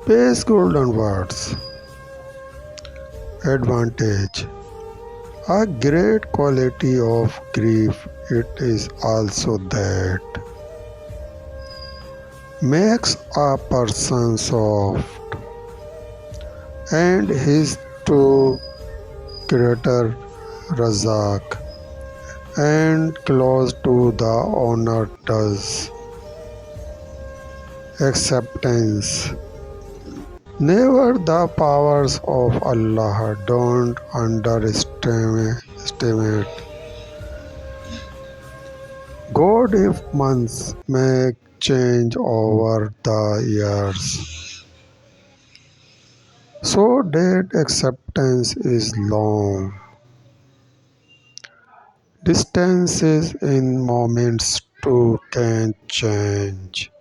Base golden words. Advantage. A great quality of grief it is also that makes a person soft and his to creator Razak and close to the owner does. Acceptance. Never the powers of Allah, don't underestimate. God if months may change over the years. So that acceptance is long. Distances in moments too can change.